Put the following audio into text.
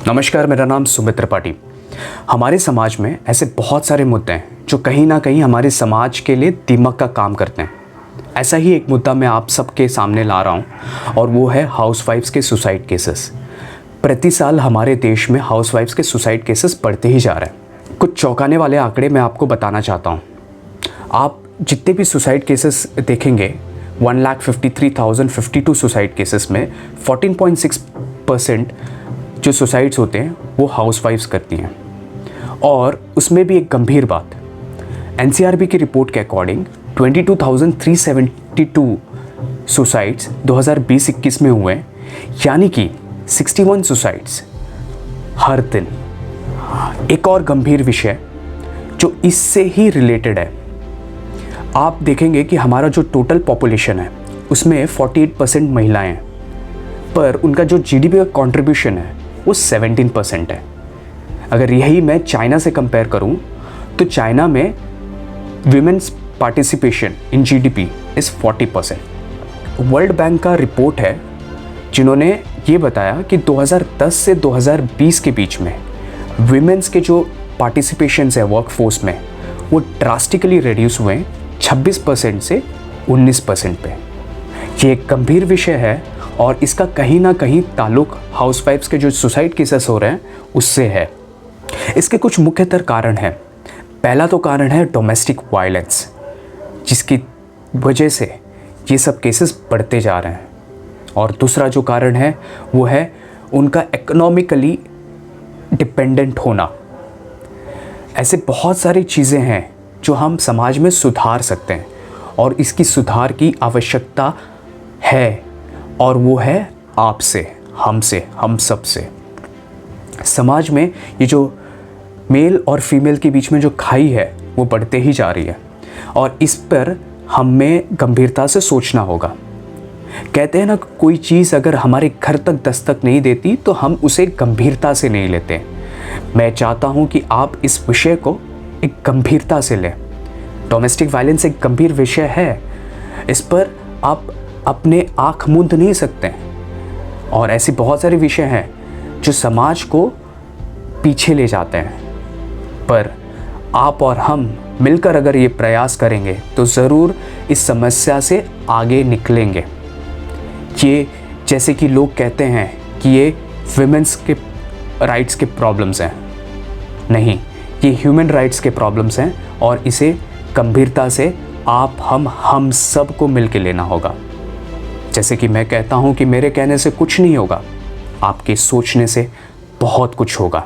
नमस्कार, मेरा नाम सुमित त्रिपाठी। हमारे समाज में ऐसे बहुत सारे मुद्दे हैं जो कहीं ना कहीं हमारे समाज के लिए दीमक का काम करते हैं। ऐसा ही एक मुद्दा मैं आप सबके सामने ला रहा हूँ और वो है हाउसवाइफ्स के सुसाइड केसेस। प्रति साल हमारे देश में हाउसवाइफ्स के सुसाइड केसेस बढ़ते ही जा रहे हैं। कुछ चौंकाने वाले आंकड़े मैं आपको बताना चाहता हूँ। आप जितने भी सुसाइड केसेस देखेंगे 1,53,052 सुसाइड केसेस में 14.6% जो सुसाइड्स होते हैं वो हाउसवाइफ्स करती हैं। और उसमें भी एक गंभीर बात, एनसीआरबी की रिपोर्ट के अकॉर्डिंग 22,372 सुसाइड्स 2020-21 में हुए, यानी कि 61 सुसाइड्स हर दिन। एक और गंभीर विषय जो इससे ही रिलेटेड है, आप देखेंगे कि हमारा जो टोटल पॉपुलेशन है उसमें 48% महिलाएं हैं, पर उनका जो जीडीपी का कंट्रीब्यूशन है वो 17% है। अगर यही मैं चाइना से कंपेयर करूं तो चाइना में women's participation in GDP is 40%। World bank का रिपोर्ट है जिन्होंने ये बताया कि 2010 से 2020 के बीच में विमेन्स के जो पार्टिसिपेशंस है वर्कफोर्स में वो ड्रास्टिकली रिड्यूस हुए 26% से 19% पे। ये एक गंभीर विषय है और इसका कहीं ना कहीं ताल्लुक हाउसवाइफ्स के जो सुसाइड केसेस हो रहे हैं उससे है। इसके कुछ मुख्यतर कारण हैं। पहला तो कारण है डोमेस्टिक वायलेंस, जिसकी वजह से ये सब केसेस बढ़ते जा रहे हैं। और दूसरा जो कारण है वो है उनका इकोनॉमिकली डिपेंडेंट होना। ऐसे बहुत सारी चीज़ें हैं जो हम समाज में सुधार सकते हैं और इसकी सुधार की आवश्यकता है, और वो है आपसे, हमसे, हम सब से। समाज में ये जो मेल और फीमेल के बीच में जो खाई है वो बढ़ते ही जा रही है और इस पर हमें गंभीरता से सोचना होगा। कहते हैं ना, कोई चीज़ अगर हमारे घर तक दस्तक नहीं देती तो हम उसे गंभीरता से नहीं लेते। मैं चाहता हूँ कि आप इस विषय को एक गंभीरता से लें। डोमेस्टिक वायलेंस एक गंभीर विषय है, इस पर आप अपने आँख मूंद नहीं सकते। और ऐसे बहुत सारे विषय हैं जो समाज को पीछे ले जाते हैं, पर आप और हम मिलकर अगर ये प्रयास करेंगे तो ज़रूर इस समस्या से आगे निकलेंगे। ये जैसे कि लोग कहते हैं कि ये विमेंस के राइट्स के प्रॉब्लम्स हैं, नहीं, ये ह्यूमन राइट्स के प्रॉब्लम्स हैं और इसे गंभीरता से आप हम सब को मिल के लेना होगा। जैसे कि मैं कहता हूँ कि मेरे कहने से कुछ नहीं होगा, आपके सोचने से बहुत कुछ होगा।